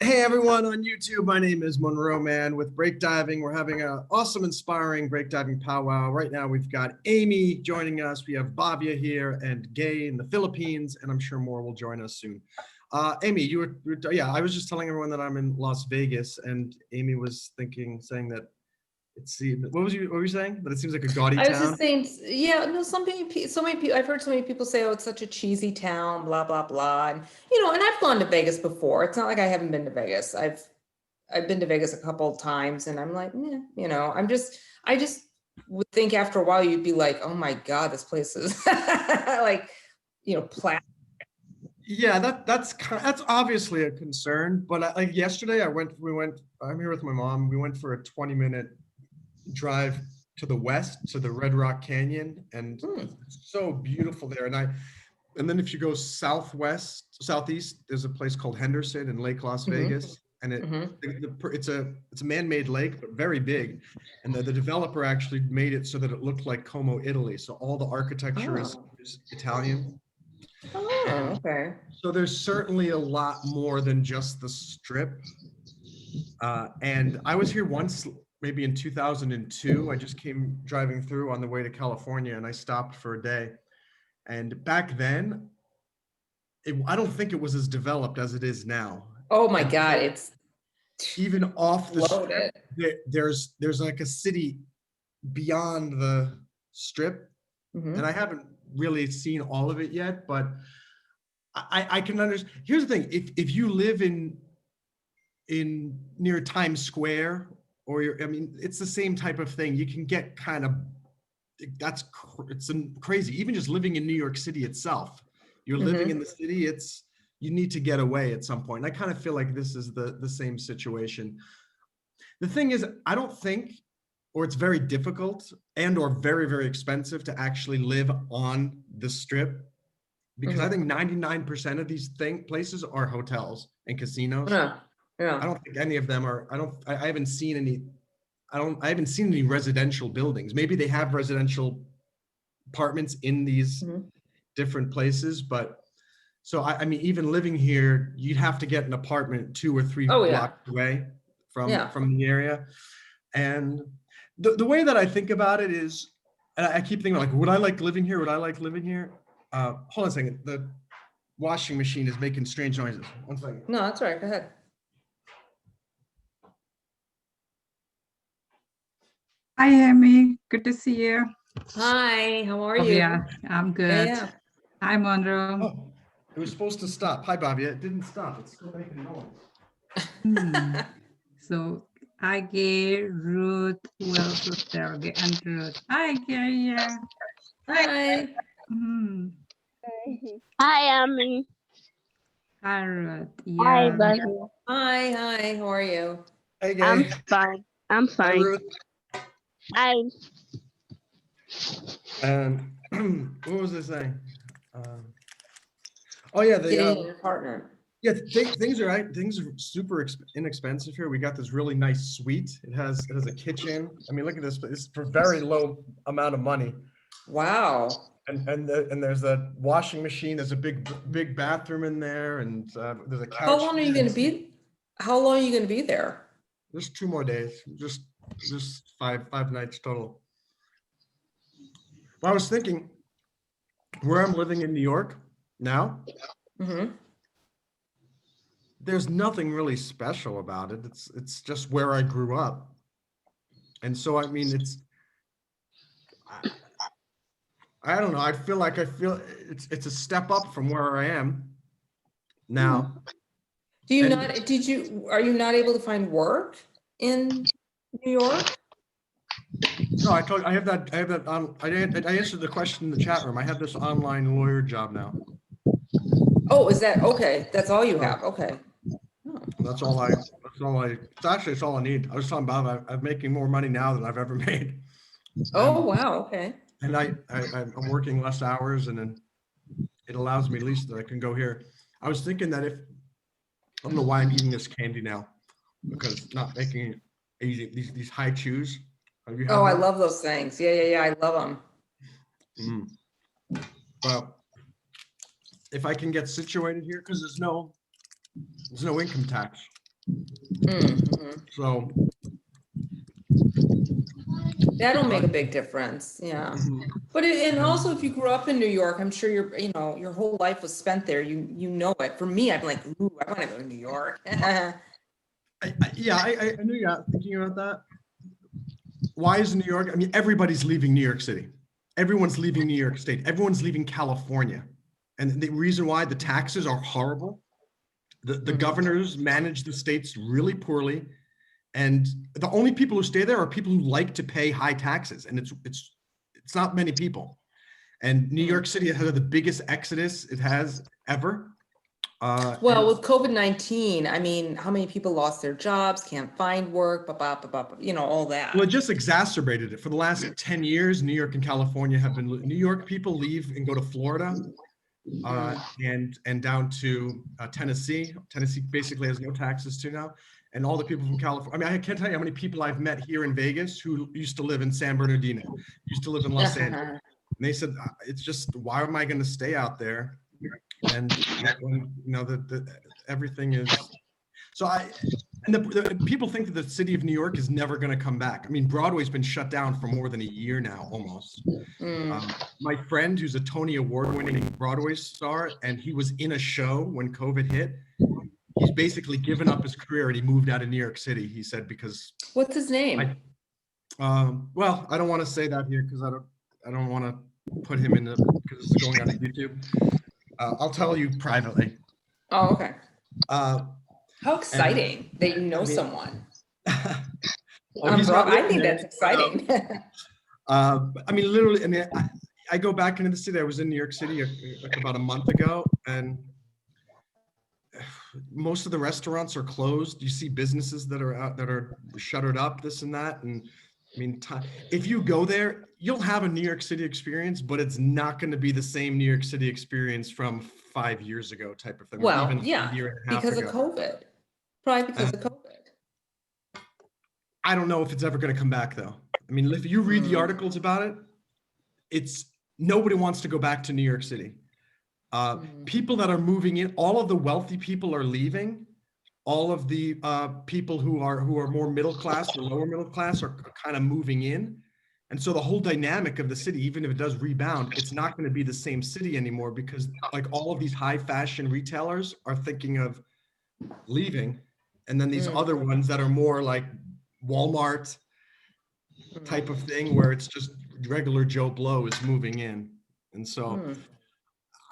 Hey everyone on YouTube, my name is Monroe Man with Break Diving. We're having an awesome, inspiring break diving powwow. Right now we've got Amy joining us. We have Bobia here and Gay in the Philippines, and I'm sure more will join us soon. Amy, yeah, I was just telling everyone that I'm in Las Vegas, and Amy was saying that what were you saying? That it seems like a gaudy I was just town? saying, yeah, no, so many people, I've heard so many people say, oh, it's such a cheesy town, blah, blah, blah. And I've gone to Vegas before. It's not like I haven't been to Vegas. I've been to Vegas a couple of times and I'm like, I just would think after a while you'd be like, oh my God, this place is like, plastic. Yeah, that's obviously a concern. But like yesterday, I'm here with my mom. We went for a 20-minute drive to the west to the Red Rock Canyon, and it's so beautiful there. And then if you go southeast, there's a place called Henderson in Lake Las Vegas, and it's a man-made lake, but very big. And the developer actually made it so that it looked like Como, Italy. So all the architecture is Italian. Oh, okay. So there's certainly a lot more than just the strip. And I was here once, maybe in 2002. I just came driving through on the way to California, and I stopped for a day. And back then, I don't think it was as developed as it is now. Oh my God, it's Even off the strip, loaded. there's like a city beyond the strip, and I haven't really seen all of it yet, but I can understand. Here's the thing: if you live in near Times Square, I mean, it's the same type of thing. You can get kind of it's crazy. Even just living in New York City itself, you're living in the city. You need to get away at some point. And I kind of feel like this is the same situation. The thing is, I don't think, or it's very difficult or very, very expensive to actually live on the strip, because I think 99% of these places are hotels and casinos. Yeah. I don't think any of them are. I haven't seen any. I haven't seen any residential buildings. Maybe they have residential apartments in these different places, but so I mean, even living here, you'd have to get an apartment 2 or 3 blocks away from the area. And the way that I think about it is, and I keep thinking like, would I like living here? Would I like living here? Hold on a second. The washing machine is making strange noises. One second. No, that's all right. Go ahead. Hi, Amy. Good to see you. Hi, how are Oh, you? yeah, I'm good. Yeah. Hi, Monroe. Oh, it was supposed to stop. Hi, Bobby. It didn't stop. It's still making noise. So, hi, Gay, Ruth, who else was there? Okay, and Ruth. Hi, Gay. Yeah. Hi. Hi, Amy. Hi, Ruth. Yeah. Hi, buddy. Hi. How are you? Hey, Gay. I'm fine. I'm fine. Hi, Ruth. Hi. And what was I saying? Oh yeah, Getting your partner. Yeah, things are super inexpensive here. We got this really nice suite. It has a kitchen. I mean, look at this. It's for very low amount of money. Wow. And there's a washing machine. There's a big bathroom in there, and there's a couch. How long are you going to be? How long are you going to be there? Just 2 more days. Just 5 nights total. Well, I was thinking, where I'm living in New York now, there's nothing really special about it. It's just where I grew up. And so, I mean, I don't know. I feel it's a step up from where I am now. Are you not able to find work in New York? No, I answered the question in the chat room. I have this online lawyer job now. Oh, is that okay? That's all you have. Okay. It's all I need. I was talking about I'm making more money now than I've ever made. Oh, wow. Okay. And I'm working less hours, and then it allows me at least that I can go here. I was thinking that I don't know why I'm eating this candy now, because it's not making it easy. These high chews. Oh, I love those things. Yeah. I love them. Well, if I can get situated here, because there's no income tax. Mhm. So That'll make a big difference, yeah. But and also if you grew up in New York, I'm sure your whole life was spent there. You know it. For me, I'm like, ooh, I want to go to New York. I knew you were thinking about that. Why is New York? I mean, everybody's leaving New York City. Everyone's leaving New York State. Everyone's leaving California. And the reason why the taxes are horrible, the governors manage the states really poorly. And the only people who stay there are people who like to pay high taxes. And it's not many people. And New York City has the biggest exodus it has ever. Well, with COVID-19, I mean, how many people lost their jobs, can't find work, all that. Well, it just exacerbated it. For the last 10 years, New York and California have been, New York people leave and go to Florida and down to Tennessee. Tennessee basically has no taxes too now. And all the people from California, I mean, I can't tell you how many people I've met here in Vegas who used to live in San Bernardino, used to live in Los Angeles. And they said, it's just, why am I going to stay out there? And everything is so the people think that the city of New York is never going to come back. I mean, Broadway's been shut down for more than a year now, almost. My friend, who's a Tony Award-winning Broadway star, and he was in a show when COVID hit. He's basically given up his career and he moved out of New York City. He said because. What's his name? Well, I don't want to say that here because I don't want to put him in because it's going on YouTube. I'll tell you privately. Oh, okay. How exciting that you know someone. I think that's exciting. I mean, literally, I go back into the city. I was in New York City like about a month ago, and most of the restaurants are closed. You see businesses that are out that are shuttered up, this and that. And I mean, if you go there, you'll have a New York City experience, but it's not going to be the same New York City experience from 5 years ago type of thing. Well, even yeah, a year and a half because ago. of COVID. Probably because of COVID. I don't know if it's ever going to come back, though. I mean, if you read the articles about it, it's nobody wants to go back to New York City. People that are moving in, all of the wealthy people are leaving. All of the people who are more middle class or lower middle class are kind of moving in. And so the whole dynamic of the city, even if it does rebound, it's not going to be the same city anymore because like all of these high fashion retailers are thinking of leaving. And then these other ones that are more like Walmart type of thing where it's just regular Joe Blow is moving in. And so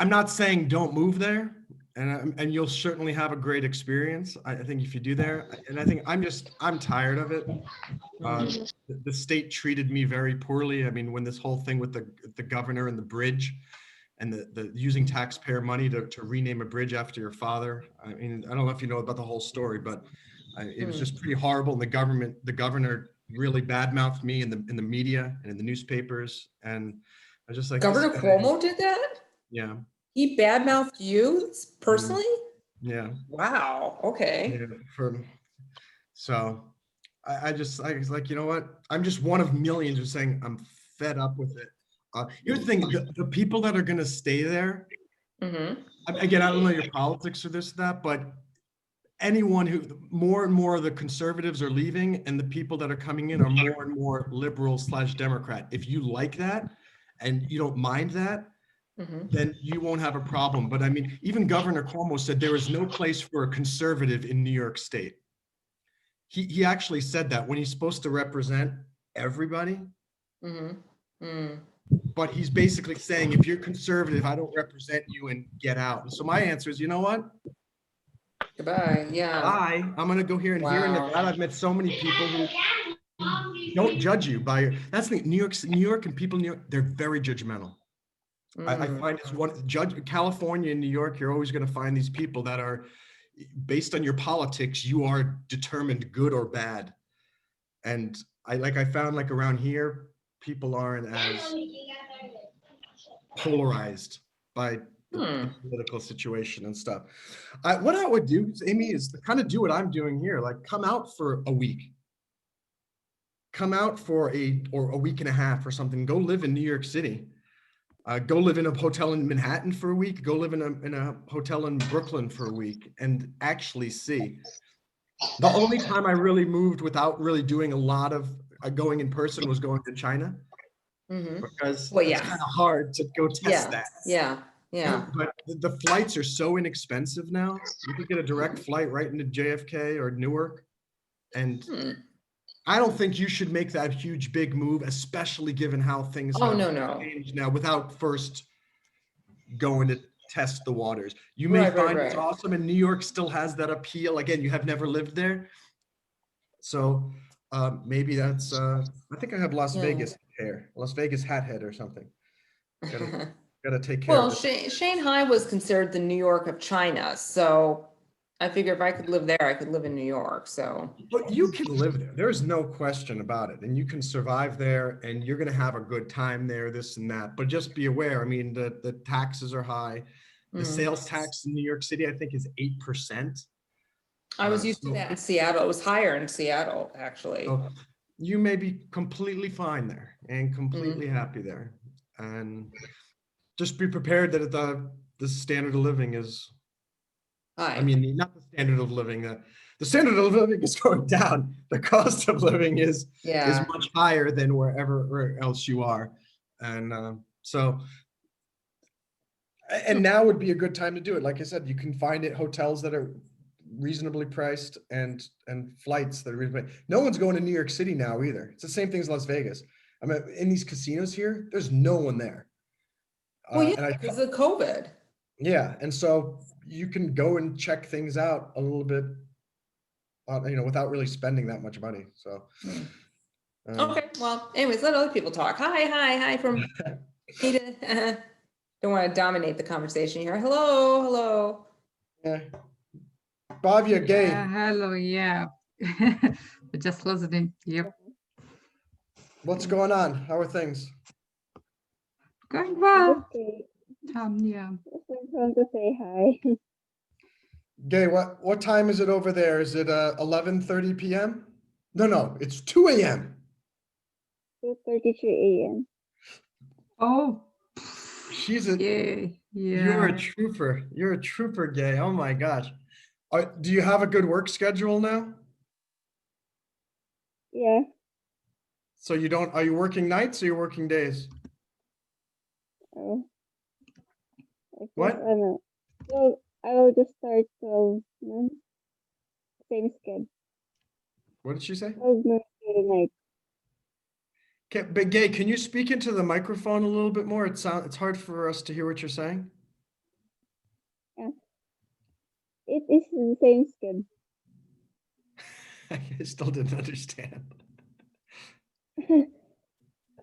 I'm not saying don't move there. And you'll certainly have a great experience. I think if you do there, and I think I'm tired of it. The state treated me very poorly. I mean, when this whole thing with the governor and the bridge and the using taxpayer money to rename a bridge after your father. I mean, I don't know if you know about the whole story, but it was just pretty horrible. And the governor really badmouthed me in the media and in the newspapers. And I was just like, Governor Cuomo did that? Yeah. He badmouthed you personally? Yeah. Wow. Okay. Yeah, so I was like, you know what? I'm just one of millions who's saying I'm fed up with it. Here's the thing: the people that are going to stay there. Again, I don't know your politics or this, that, but anyone who more and more of the conservatives are leaving, and the people that are coming in are more and more liberal/Democrat. If you like that, and you don't mind that. Then you won't have a problem. But I mean, even Governor Cuomo said there is no place for a conservative in New York State. He actually said that when he's supposed to represent everybody. But he's basically saying, if you're conservative, I don't represent you and get out. And so my answer is, you know what? Goodbye. Yeah. Bye. I'm going to go here and here in Nevada. I've met so many people who don't judge you by that's the New York and people in New York, they're very judgmental. I find it's California and New York, you're always going to find these people that are based on your politics, you are determined good or bad. And I found like around here, people aren't as polarized by the political situation and stuff. What I would do, Amy, is to kind of do what I'm doing here, like come out for a week. Come out for a week and a half or something, go live in New York City. Go live in a hotel in Manhattan for a week, go live in a hotel in Brooklyn for a week and actually see. The only time I really moved without really doing a lot of going in person was going to China, because Well, it's yeah. kind of hard to go test that. Yeah. But the flights are so inexpensive now. You can get a direct flight right into JFK or Newark. And I don't think you should make that huge, big move, especially given how things Oh, have no. changed now, without first going to test the waters. You may Right, find it's right. awesome, and New York still has that appeal. Again, you have never lived there. So maybe that's, I think I have Las Yeah. Vegas hair, Las Vegas hat head or something. Gotta take care Well, of it. Shanghai was considered the New York of China, so I figure if I could live there, I could live in New York, so. But you can live there. There's no question about it. And you can survive there, and you're going to have a good time there, this and that. But just be aware, I mean, the taxes are high. The sales tax in New York City, I think, is 8%. I was used to that in Seattle. It was higher in Seattle, actually. So you may be completely fine there and completely happy there. And just be prepared that the standard of living is, Hi. I mean, not the standard of living, the standard of living is going down. The cost of living is much higher than wherever else you are. And and now would be a good time to do it. Like I said, you can find it hotels that are reasonably priced and flights that are reasonably. No one's going to New York City now either. It's the same thing as Las Vegas. I mean, in these casinos here, there's no one there. Well, yeah, and because of COVID. Yeah, and so you can go and check things out a little bit, without really spending that much money. So. Okay, well, anyways, let other people talk. Hi from Peter. Don't want to dominate the conversation here. Hello. Yeah. Bhavya, gay. Hello, yeah. Just listening. Yep. What's going on? How are things? Going well. Okay. Yeah. Just want to say hi. Gay, what time is it over there? Is it 11:30 p.m.? No, it's 2 a.m. 2:33 a.m. Oh, She's a yeah. You're a trooper. You're a trooper, Gay. Oh my gosh. Do you have a good work schedule now? Yeah. So are you working nights or you're working days? Oh. What? Well, I will just start 12 noon. Same schedule. What did she say? 12 noon to the night. But Gay, can you speak into the microphone a little bit more? It's hard for us to hear what you're saying. Yeah. It is the same schedule. I still didn't understand.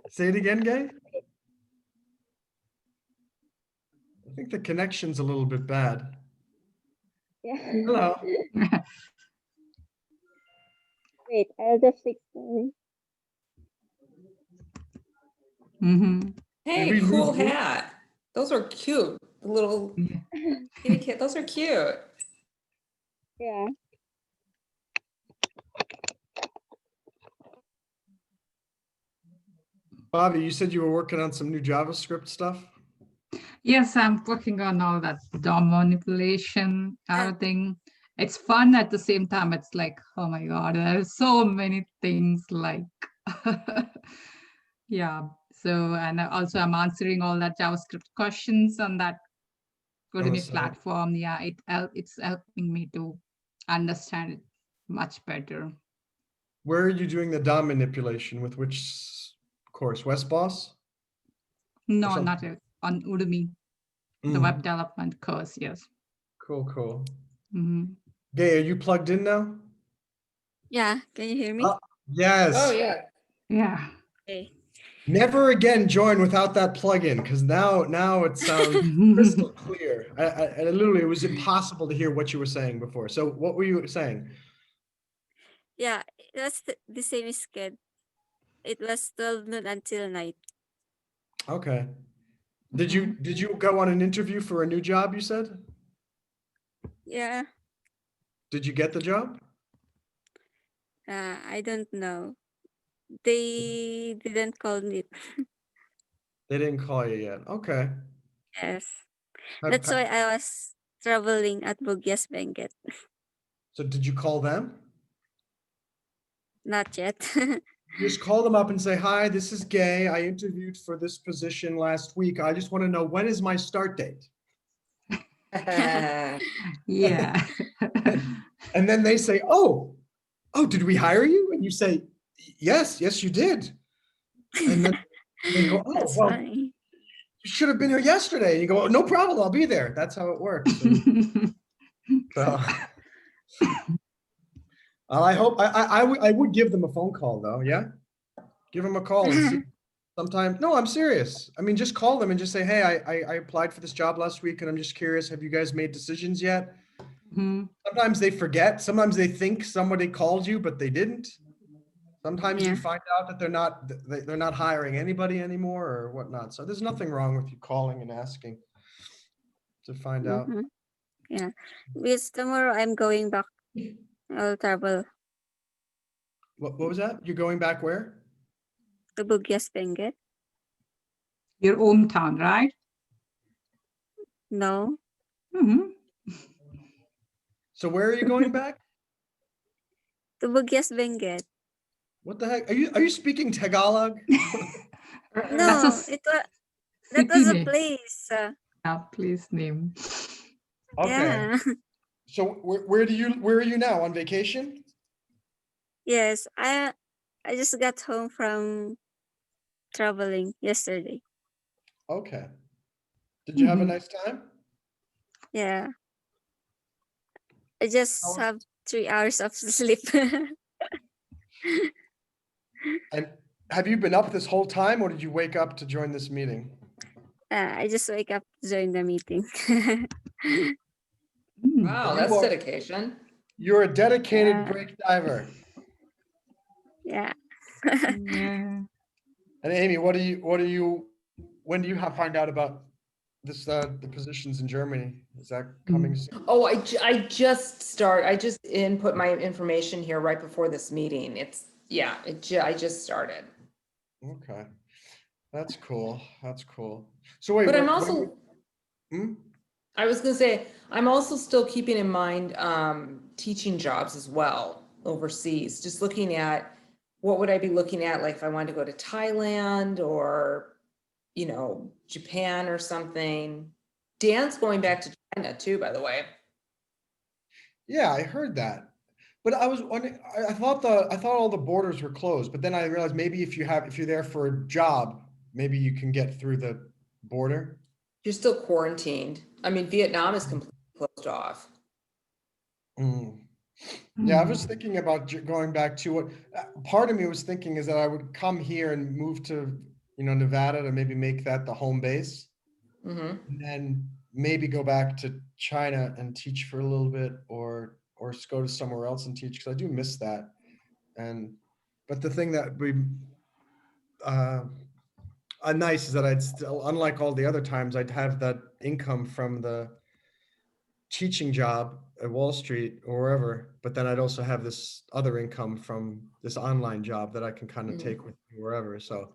Say it again, Gay. I think the connection's a little bit bad. Yeah. Hello. Wait, I'll just fix something. Hey, cool hat. Those are cute. The little kitty cat. Those are cute. Yeah. Bobby, you said you were working on some new JavaScript stuff? Yes, I'm working on all that DOM manipulation, everything. It's fun at the same time. It's like, oh my God, there's so many things like, yeah. So, and also I'm answering all that JavaScript questions on that Udemy platform. Yeah, it's helping me to understand it much better. Where are you doing the DOM manipulation? With which course? WestBoss? No, not it. On Udemy, the web development course. Yes. Cool. Gay, are you plugged in now? Yeah. Can you hear me? Yes. Oh yeah. Yeah. Okay. Never again join without that plug-in, because now it sounds crystal clear. I literally, it was impossible to hear what you were saying before. So what were you saying? Yeah, that's the same schedule. It was 12 noon until night. Okay. Did you go on an interview for a new job, you said? Yeah, Did you get the job? I don't know. They didn't call me. They didn't call you yet. Okay. Yes. That's why I was traveling at Bugyas Benguet. So did you call them? Not yet. You just call them up and say, hi, this is Gay. I interviewed for this position last week. I just want to know, when is my start date? Yeah. And then they say, oh, did we hire you? And you say, yes, you did. And then they go, oh, That's well, funny. you should have been here yesterday. And you go, oh, no problem, I'll be there. That's how it works. And so, I would give them a phone call though. Yeah. Give them a call and see. Sometimes, no, I'm serious. I mean, just call them and just say, hey, I applied for this job last week and I'm just curious, have you guys made decisions yet? Mhm. Sometimes they forget. Sometimes they think somebody called you, but they didn't. Sometimes Yeah. you find out that they're not hiring anybody anymore or whatnot. So there's nothing wrong with you calling and asking to find out. Mhm. Yeah. Because tomorrow I'm going back. I'll travel What was that? You're going back where? to Bugyas, Benguet. Your hometown, right? No. Mhm. So where are you going back? To Bugyas, Benguet. What the heck? Are you speaking Tagalog? That's a No, that city was a name. place. Yeah, place name. Okay. Yeah. So where are you now? On vacation? Yes. I just got home from traveling yesterday. Okay. Did you have a Mhm. nice time? Yeah. I just How- have 3 hours of sleep. And have you been up this whole time or did you wake up to join this meeting? I just wake up to join the meeting. Mm. Wow, You that's are- dedication. You're a dedicated Yeah. brake diver. Yeah. Yeah. And Amy, when do you find out about this, the positions in Germany? Is that coming soon? Oh, I just input my information here right before this meeting. I just started. Okay. That's cool. That's cool. So wait, But I'm when also, hmm? I was gonna say, I'm also still keeping in mind, teaching jobs as well overseas, just looking at what would I be looking at, like if I wanted to go to Thailand or, Japan or something. Dan's going back to China too, by the way. Yeah, I heard that. But I was wondering, I thought all the borders were closed, but then I realized maybe if you're there for a job, maybe you can get through the border. You're still quarantined. I mean, Vietnam is completely closed off. Mm. Yeah, I was Mm. thinking about going back to what part of me was thinking is that I would come here and move to, Nevada to maybe make that the home base, Mm-hmm. and then maybe go back to China and teach for a little bit, or go to somewhere else and teach because I do miss that. But the thing that we uh, nice is that I'd still, unlike all the other times, I'd have that income from the teaching job at Wall Street or wherever, but then I'd also have this other income from this online job that I can kind of take with me wherever. So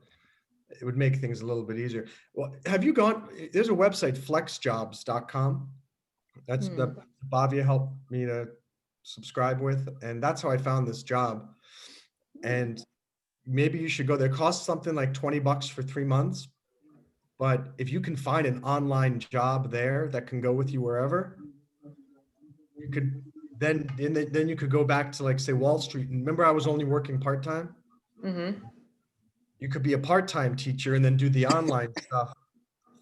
it would make things a little bit easier. Well, have you gone, there's a website, flexjobs.com. That's the Bavia helped me to subscribe with, and that's how I found this job. And maybe you should go there. It costs something like $20 for 3 months. But if you can find an online job there that can go with you wherever, you could then you could go back to, like, say, Wall Street. And remember, I was only working part-time. Mm-hmm. You could be a part-time teacher and then do the online stuff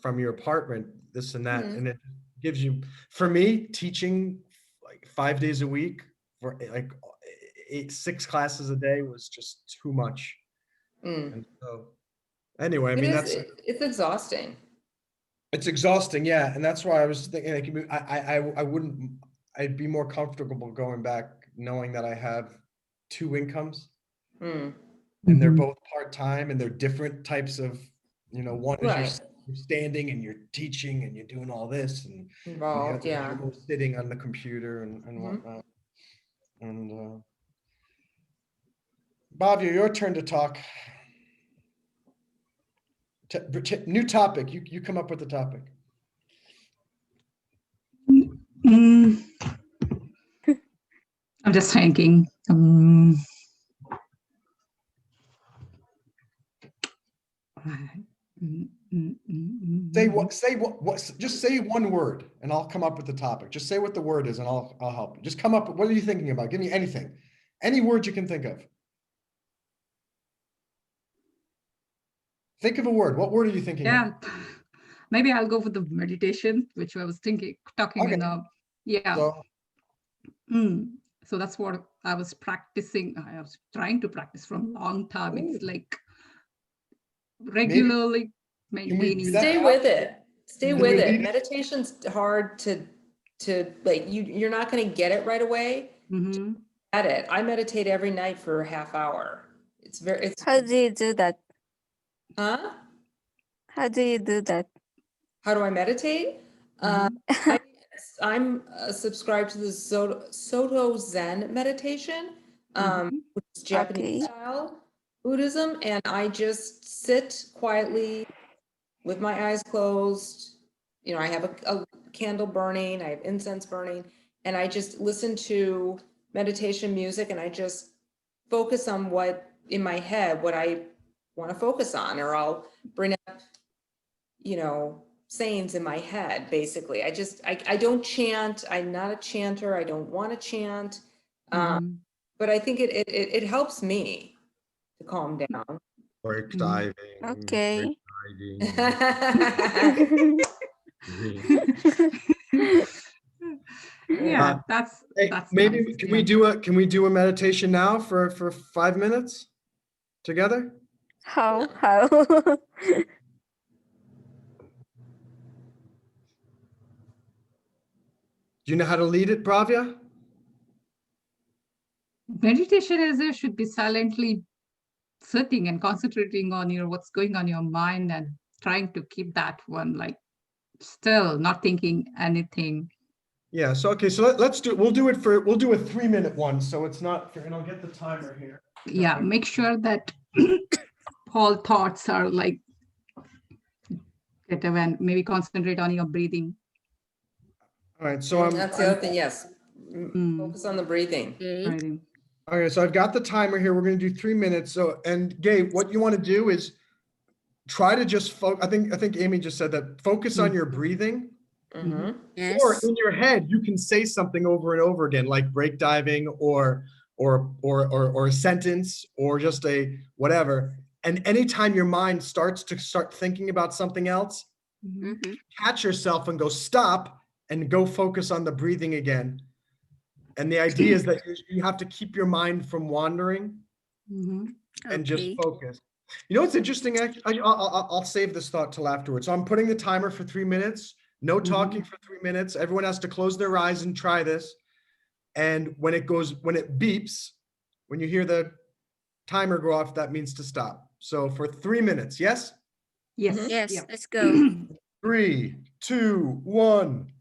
from your apartment, this and that. And it gives you, for me, teaching like 5 days a week for like 6 classes a day was just too much. And so anyway, I mean, It's exhausting. it's exhausting, yeah, and that's why I was thinking, like, I wouldn't, I'd be more comfortable going back knowing that I have 2 incomes, and they're Mhm. both part-time, and they're different types of, one is Right. you're standing and you're teaching and you're doing all this, and the Involved, other is yeah. you're more sitting on the computer and whatnot. And Bhavya, your turn to talk. New topic. You come up with the topic. Mm. I'm just thinking. Just say one word and I'll come up with the topic. Just say what the word is and I'll help you. Just come up, what are you thinking about? Give me anything. Any word you can think of. Think of a word. What word are you thinking Yeah, of? maybe I'll go for the meditation, which I was talking in a, yeah. So, So that's what I was practicing. I was trying to practice from a long time. It's like regularly maintaining. Stay with it. Stay Can with you it. lead it? Meditation's hard to like, you're not going to get it right away. At it. I meditate every night for a half hour. It's How do you do that? huh? How do you do that? How do I meditate? I'm subscribed to the Soto Zen meditation, which is Japanese style Buddhism, and I just sit quietly with my eyes closed. You know, I have a candle burning, I have incense burning, and I just listen to meditation music, and I just focus on what in my head, what I want to focus on, or I'll bring up, you know, sayings in my head, basically. I don't chant. I'm not a chanter. I don't want to chant. But I think it helps me to calm down. Break diving. Okay. Yeah, that's maybe nice. can we do a meditation now for 5 minutes together? How? Do you know how to lead it, Bravia? Meditation is you should be silently sitting and concentrating on what's going on in your mind and trying to keep that one like still, not thinking anything. Yeah, so okay, so let's do we'll do a 3-minute one, so it's not, and I'll get the timer here. Yeah, make sure that all thoughts are like get and maybe concentrate on your breathing. All right, so that's the other thing, yes. Focus on the breathing. Okay. Okay, so I've got the timer here. We're going to do 3 minutes. So, and Gabe, what you want to do is try to just focus. I think Amy just said that. Focus on your breathing. Yes. Or in your head, you can say something over and over again, like break diving or a sentence or just a whatever. And anytime your mind starts thinking about something else, catch yourself and go stop and go focus on the breathing again. And the idea is that you have to keep your mind from wandering and just focus. You know what's interesting? I'll save this thought till afterwards. So I'm putting the timer for 3 minutes. No talking for 3 minutes. Everyone has to close their eyes and try this. And when it beeps, when you hear the timer go off, that means to stop. So for 3 minutes, yes? Yes. Yes, Yeah. let's go. 3, 2, 1.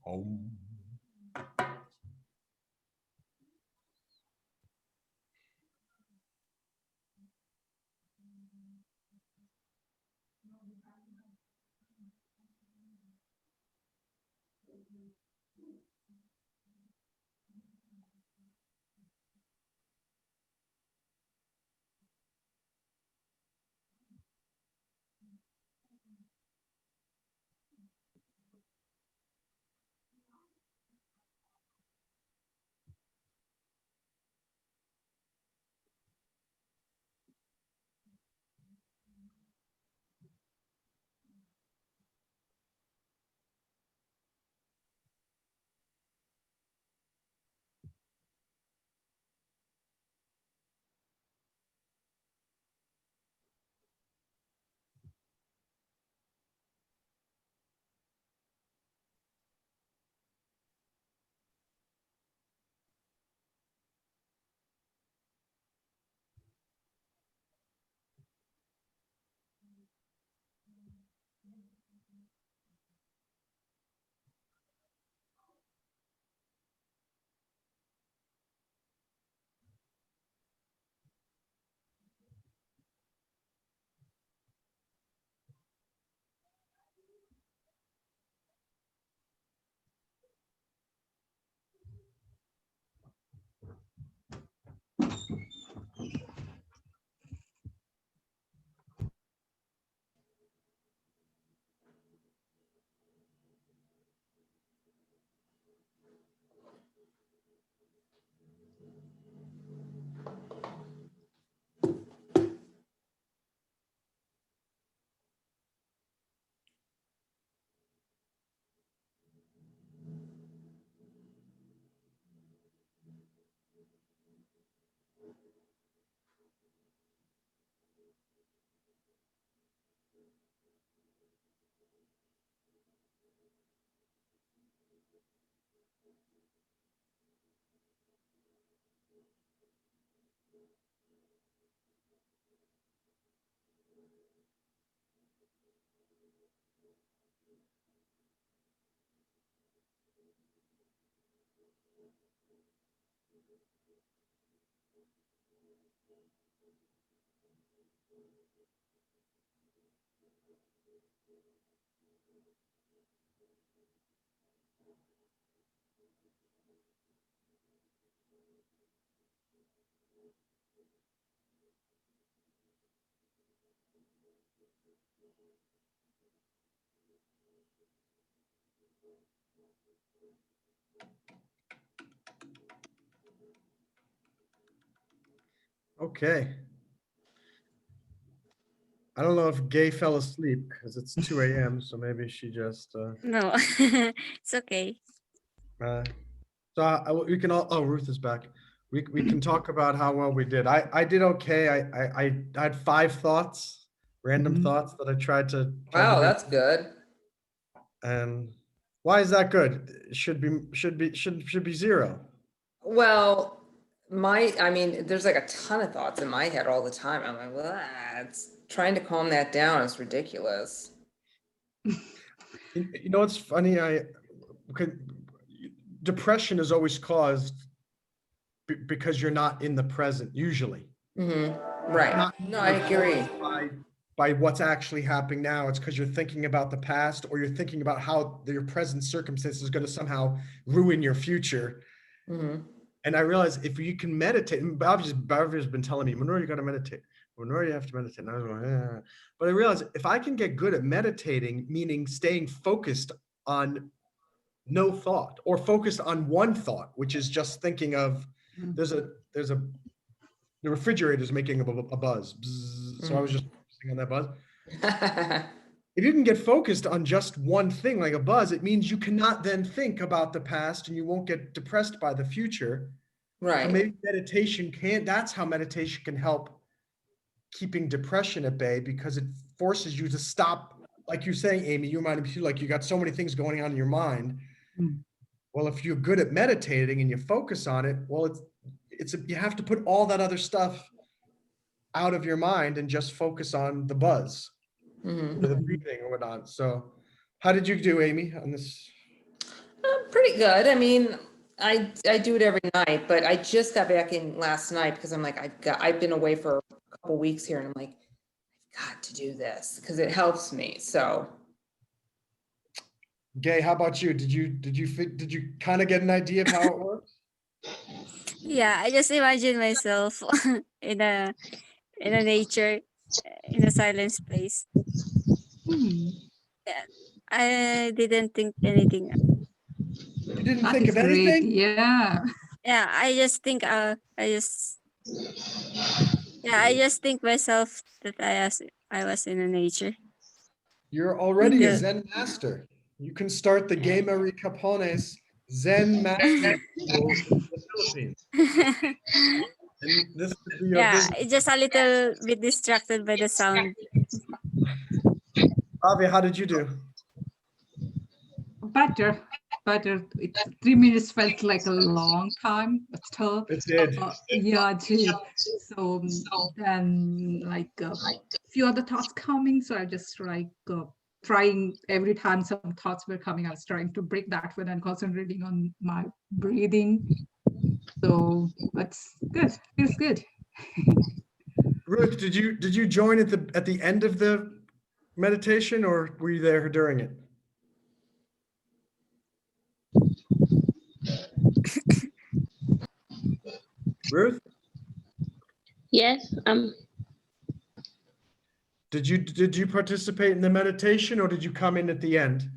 Okay. I don't know if Gay fell asleep because it's 2 a.m. So maybe she just. No, it's okay. We can all. Oh, Ruth is back. We can talk about how well we did. I did okay. I had 5 thoughts, random thoughts that I tried to. Wow, that's good. And why is that good? It should be 0. Well, I mean, there's like a ton of thoughts in my head all the time. I'm like, well, it's trying to calm that down is ridiculous. You know what's funny? Depression is always caused because you're not in the present usually. Right. No, I agree. By what's actually happening now, it's because you're thinking about the past, or you're thinking about how your present circumstance is going to somehow ruin your future. And I realized if you can meditate, and Barbara's been telling me, Manor, you got to meditate. Manor, you have to meditate. And I was going, yeah. But I realized if I can get good at meditating, meaning staying focused on no thought, or focused on one thought, which is just thinking of the refrigerator's making a buzz. Bzz. So I was just focusing on that buzz. If you can get focused on just one thing, like a buzz, it means you cannot then think about the past and you won't get depressed by the future. Right. So maybe that's how meditation can help keeping depression at bay, because it forces you to stop. Like you're saying, Amy, you reminded me too, like you got so many things going on in your mind. Well, if you're good at meditating and you focus on it, well, you have to put all that other stuff out of your mind and just focus on the buzz. Or the breathing or whatnot. So how did you do, Amy, on this? Pretty good. I mean, I do it every night, but I just got back in last night because I'm like, I've been away for a couple weeks here, and I'm like, I've got to do this because it helps me. So Gay, how about you? Did you kind of get an idea of how it works? Yeah, I just imagine myself in a nature, in a silent space. Yeah, I didn't think anything. You didn't That think is of great. anything? Yeah. Yeah, I just think myself that I was in a nature. You're already a Yeah. Zen master. You can start the Gay Marie Capone's Zen Mastery School in the Philippines. And this could be your Yeah, business. just a little bit distracted by the sound. Avi, how did you do? Better. 3 minutes felt like a long time, but still. It did. Yeah, it did. So then like a few other thoughts coming. So I just like trying every time some thoughts were coming, I was trying to break that one and concentrating on my breathing. So that's good. Feels good. Ruth, did you join at the end of the meditation, or were you there during it? Ruth? Yes. Did you participate in the meditation, or did you come in at the end?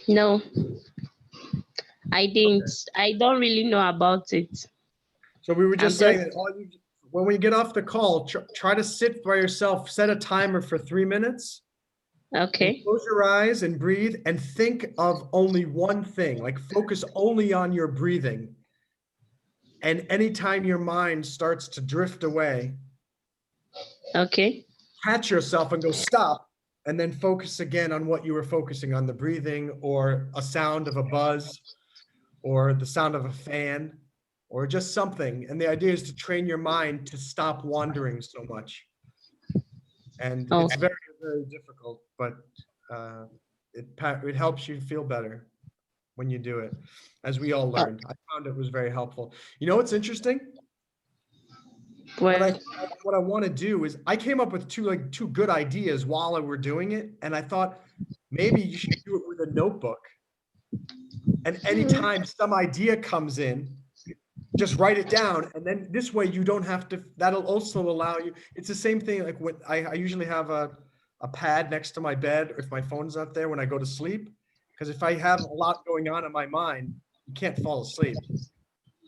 No, I didn't. Okay. I don't really know about it. So we were just saying that when we get off the call, try to sit by yourself, set a timer for 3 minutes. Okay. Close your eyes and breathe and think of only one thing, like focus only on your breathing. And anytime your mind starts to drift away, Okay. catch yourself and go stop, and then focus again on what you were focusing on, the breathing or a sound of a buzz or the sound of a fan or just something. And the idea is to train your mind to stop wandering so much. And it's very, very difficult, but it helps you feel better when you do it, as we all learned. I found it was very helpful. You know what's interesting? Well, What I want to do is I came up with two good ideas while we were doing it, and I thought maybe you should do it with a notebook. And anytime some idea comes in, just write it down, and then this way you don't have to. That'll also allow you. It's the same thing like when I usually have a pad next to my bed if my phone's not there when I go to sleep, because if I have a lot going on in my mind, you can't fall asleep.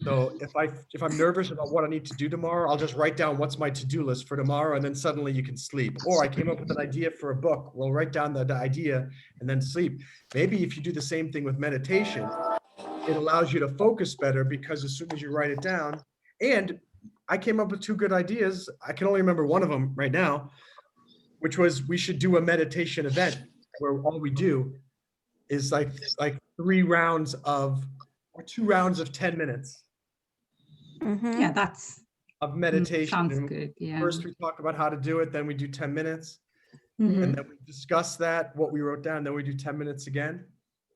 So if I'm nervous about what I need to do tomorrow, I'll just write down what's my to-do list for tomorrow, and then suddenly you can sleep. Or I came up with an idea for a book. Well, write down the idea and then sleep. Maybe if you do the same thing with meditation, it allows you to focus better because as soon as you write it down, and I came up with two good ideas. I can only remember one of them right now, which was we should do a meditation event where all we do is like 2 rounds of 10 minutes. Yeah, that's Of meditation. sounds good. Yeah. First, we talk about how to do it, then we do 10 minutes, Mhm. and then we discuss that, what we wrote down, then we do 10 minutes again.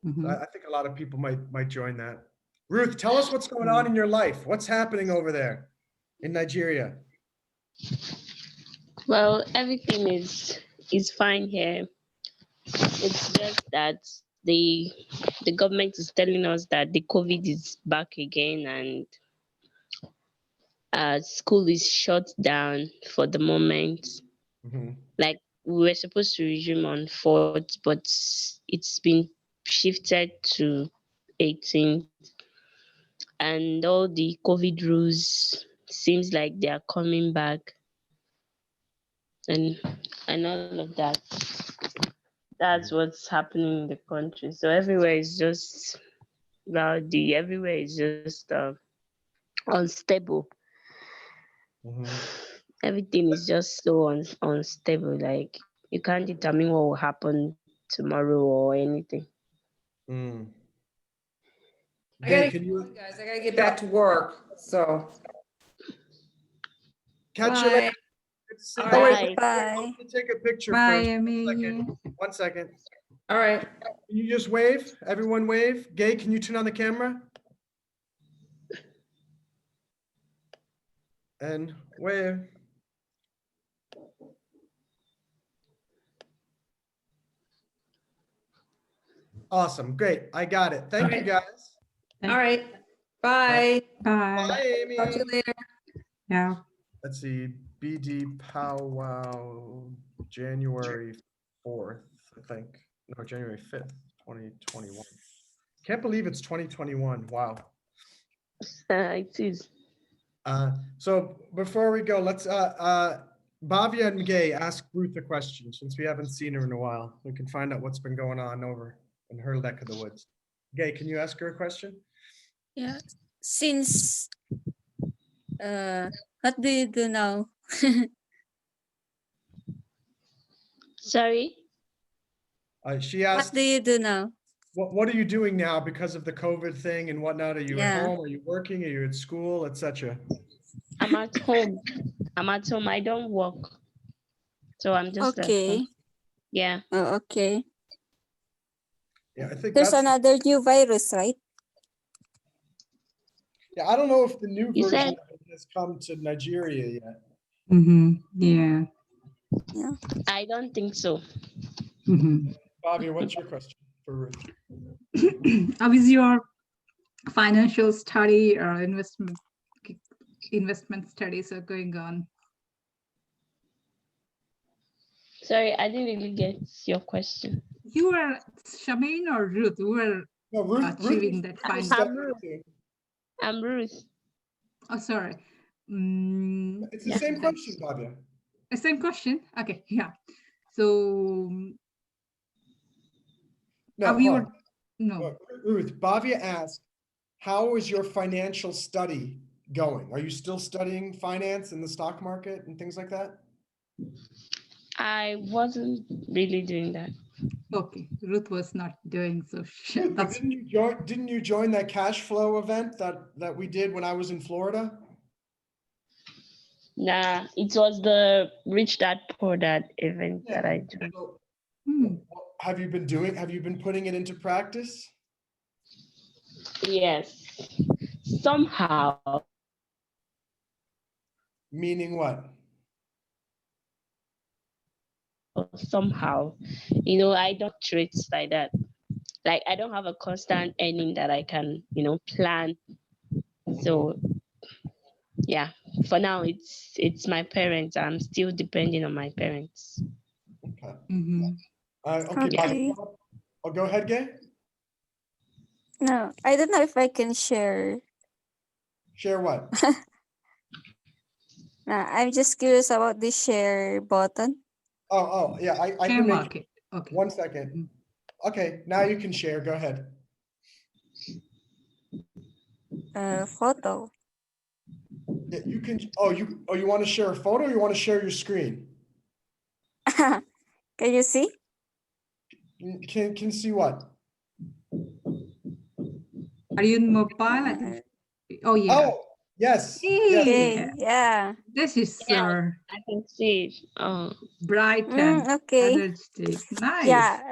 Mhm. So I think a lot of people might join that. Ruth, tell us what's going on in your life. What's happening over there in Nigeria? well, everything is fine here. It's just that the government is telling us that the COVID is back again, and school is shut down for the moment. Mhm. Like we were supposed to resume on 4th, but it's been shifted to 18th, and all the COVID rules seems like they are coming back, and all of that. That's what's happening in the country. So everywhere is just rowdy. Everywhere is just unstable. Mhm. Everything is just so unstable. Like you can't determine what will happen tomorrow or anything. Mm. I gotta Gay, can you guys, I gotta get back to work, so. catch you later? Bye. Good to see you. All right. Wait, Bye. let me take a picture Bye, first. Amy. 1 second. All right. Can you just wave? Everyone wave. Gay, can you turn on the camera? And wave. Awesome. Great. I got it. Thank you, guys. All right. Bye. Bye. Bye, Amy. Talk to you later. Yeah. Let's see. BD Pow Wow, January 4th, I think. No, January 5th, 2021. Can't believe it's 2021. Wow. It is. So before we go, let's Bhavya and Gay ask Ruth a question since we haven't seen her in a while. We can find out what's been going on over in her neck of the woods. Gay, can you ask her a question? Yeah. Since what do you do now? Sorry. She What asked, do you do now? what are you doing now because of the COVID thing and whatnot? Are you at Yeah. home? Are you working? Are you at school, etc.? I'm at home. I don't work. So I'm just at home. Okay. Yeah. Oh, okay. Yeah, I think There's that's. another new virus, right? Yeah, I don't know if the new You version said- of it has come to Nigeria yet. Yeah. Yeah. I don't think so. Bobby, what's your question for Ruth? How is your financial study or investment studies are going on? Sorry, I didn't really get your question. You are Shamaine or Ruth? You were No, Ruth. achieving that final. I'm Ruth. Oh, sorry. It's the same question, Bobby. The same question. Okay, yeah. So, No, we Ruth, Bhavya asked, how is your financial study going? Are you still studying finance and the stock market and things like that? I wasn't really doing that. Okay, Ruth was not doing so. But That's didn't you join that cash flow event that we did when I was in Florida? Nah, it was the Rich Dad Poor Dad event that I joined. So, hmm, have you been putting it into practice? Yes, somehow. Meaning what? Somehow, I don't treat like that. Like I don't have a constant earning that I can, plan. So yeah, for now it's my parents. I'm still depending on my parents. Okay. mhm. Okay, Okay. Bobby. Oh, go ahead, Gay. No, I don't know if I can share. Share what? I'm just curious about the share button. Oh, yeah, I Share can make market. Okay. 1 second. Mhm. Okay, now you can share. Go ahead. Photo. Yeah, you can. Oh, you want to share a photo? Or you want to share your screen? Can you see? Can see what? Are you in mobile? I think. Oh yeah. Oh, yes. Yes. Okay, Yeah. yeah. This is Yeah, I can see it. Oh, bright and Okay. energetic. Nice. Yeah,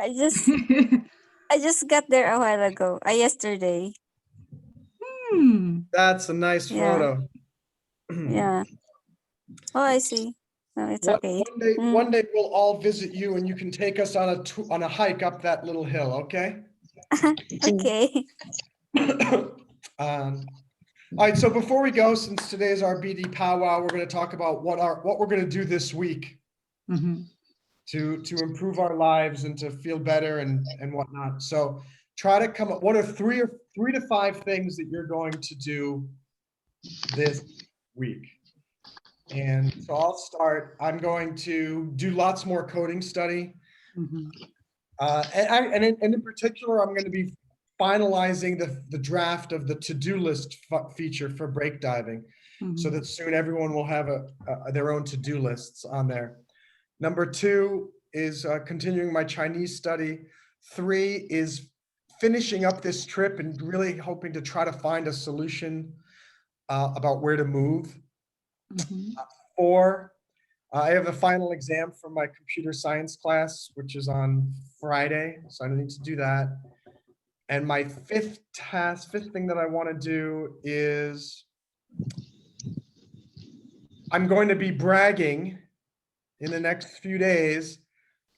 I just got there a while ago. Yesterday. That's a nice Yeah. photo. Yeah. Oh, I see. No, it's okay. One day we'll all visit you, and you can take us on a hike up that little hill. Okay. Okay. All right. So before we go, since today is our BD Pow Wow, we're going to talk about what we're going to do this week Mhm. to improve our lives and to feel better and whatnot. So try to come up. What are three to five things that you're going to do this week? And so I'll start. I'm going to do lots more coding study. Mhm. And in particular, I'm going to be finalizing the draft of the to-do list feature for break diving, so Mhm. that soon everyone will have their own to-do lists on there. Number 2 is continuing my Chinese study. 3 is finishing up this trip and really hoping to try to find a solution about where to move. Mhm. 4, I have a final exam for my computer science class, which is on Friday, so I need to do that. And my fifth thing that I want to do is I'm going to be bragging in the next few days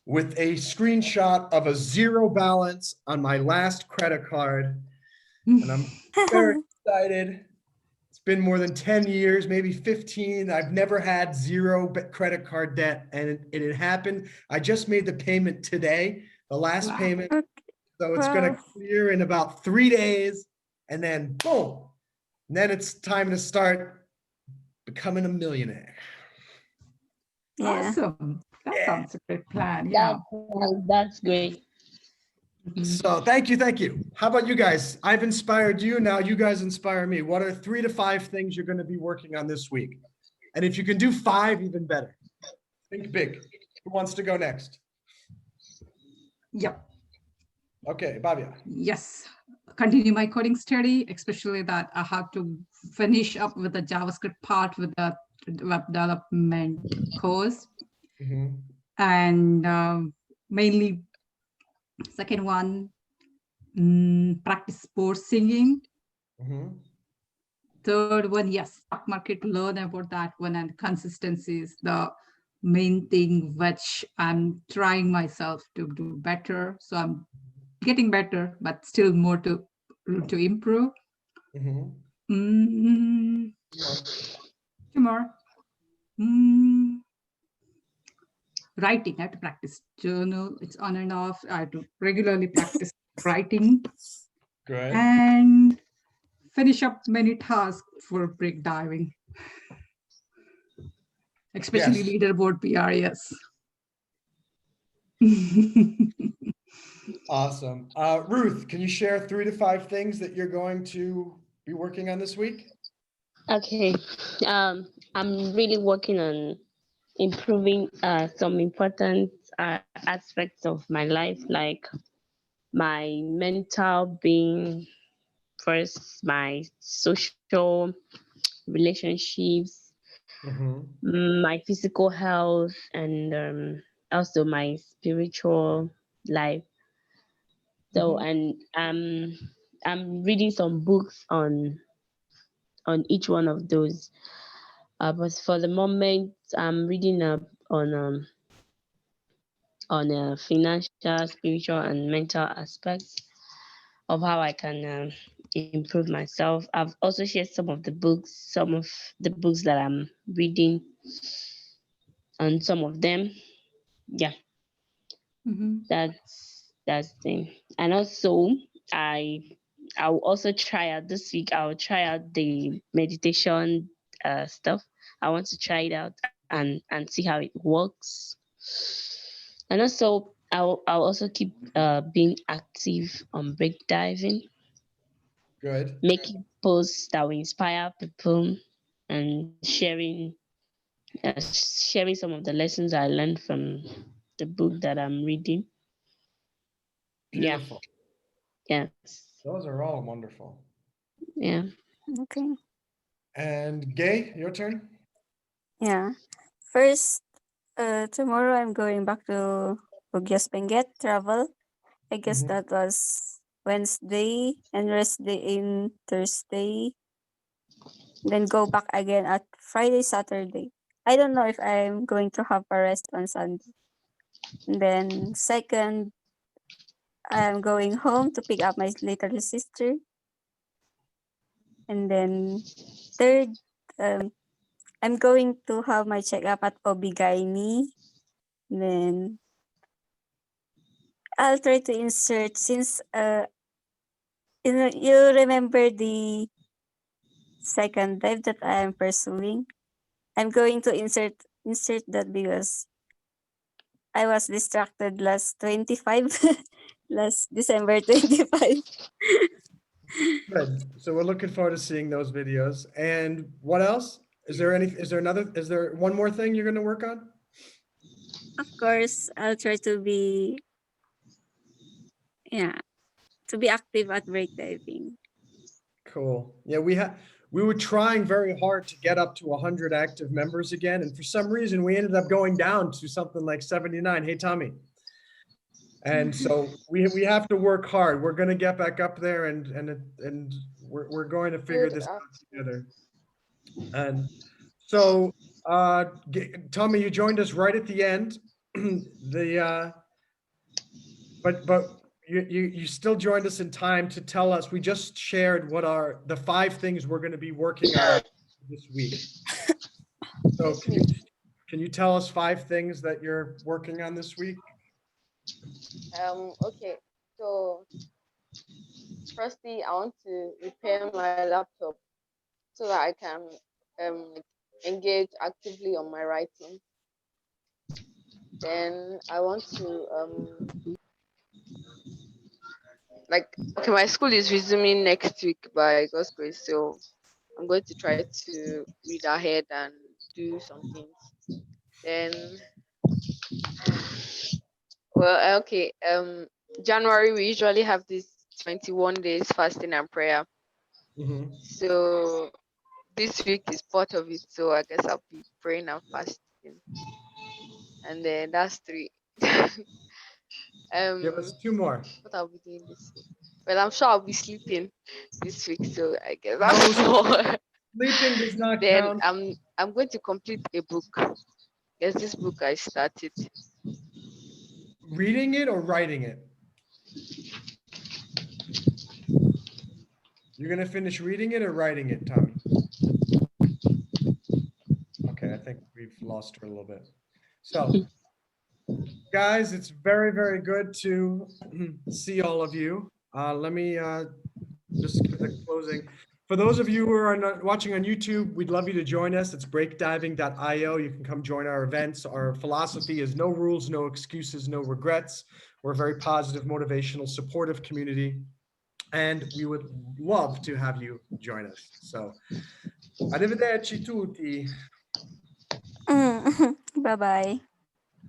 with a screenshot of a zero balance on my last credit card. And I'm very excited. It's been more than 10 years, maybe 15. I've never had zero credit card debt, and it happened. I just made the payment today, the last Wow. payment. Okay. So it's going to Wow. clear in about 3 days, and then boom. And then it's time to start becoming a millionaire. Yeah. Awesome. That Yeah. sounds a great plan. Yeah. that's great. Mhm. So thank you. How about you guys? I've inspired you. Now you guys inspire me. What are 3 to 5 things you're going to be working on this week? And if you can do 5, even better. Think big. Who wants to go next? Yep. Okay, Bhavya. Yes. Continue my coding study, especially that I have to finish up with the JavaScript part with the web development course. Mhm. And mainly, second one, practice sports singing. Mhm. Third one, yes, stock market, learn about that one, and consistency is the main thing which I'm trying myself to do better. So I'm getting better, but still more to improve. Mhm. Mm, two more. Mm, writing, I have to practice journal. It's on and off. I have to regularly practice writing Good. and finish up many tasks for break diving, especially Yes. leaderboard PR. Yes. Awesome. Ruth, can you share 3 to 5 things that you're going to be working on this week? Okay. I'm really working on improving some important aspects of my life, like my mental being first, my social relationships, my physical health, and also my spiritual life. So, and I'm reading some books on each one of those. But for the moment, I'm reading up on financial, spiritual, and mental aspects of how I can improve myself. I've also shared some of the books that I'm reading on some of them. Yeah, that's the thing. And also, I I'll also try out this week. I'll try out the meditation stuff. I want to try it out and see how it works. And also, I'll also keep being active on break diving, Good. making posts that will inspire people, and sharing some of the lessons I learned from the book that I'm reading. Yeah. Beautiful. Yes. Those are all wonderful. Yeah. Okay. And Gay, your turn. Yeah. First, tomorrow I'm going back to Bugyas Benguet travel. I guess that was Wednesday and rest day in Thursday. Then go back again at Friday, Saturday. I don't know if I'm going to have a rest on Sunday. And then second, I'm going home to pick up my little sister. And then third, I'm going to have my checkup at OB-GYN. Then I'll try to insert since you remember the second dive that I am pursuing. I'm going to insert that because I was distracted last 25 last December 25. Good. So we're looking forward to seeing those videos. And what else? Is there one more thing you're going to work on? Of course, I'll try to be active at breakdiving. Cool. Yeah, we were trying very hard to get up to 100 active members again, and for some reason we ended up going down to something like 79. Hey, Tommy. And so we have to work hard. We're going to get back up there, and we're going to figure this out together. And so, Tommy, you joined us right at the end. But you still joined us in time to tell us. We just shared what are the 5 things we're going to be working on this week. So can you tell us 5 things that you're working on this week? Okay. So firstly, I want to repair my laptop so that I can engage actively on my writing. Then I want to okay, my school is resuming next week by God's grace, so I'm going to try to read ahead and do some things. Then well, okay, January we usually have this 21 days fasting and prayer. So this week is part of it, so I guess I'll be praying and fasting. And then that's 3. Give us 2 more. What I'll be doing this week. Well, I'm sure I'll be sleeping this week, so I guess that's 4. Sleeping does not Then count. I'm going to complete a book. There's this book I started. Reading it or writing it? You're going to finish reading it or writing it, Tommy? Okay, I think we've lost her a little bit. So, guys, it's very, very good to see all of you. Let me just give the closing. For those of you who are watching on YouTube, we'd love you to join us. It's breakdiving.io. You can come join our events. Our philosophy is no rules, no excuses, no regrets. We're a very positive, motivational, supportive community, and we would love to have you join us. So Arrivederci tutti. Bye bye.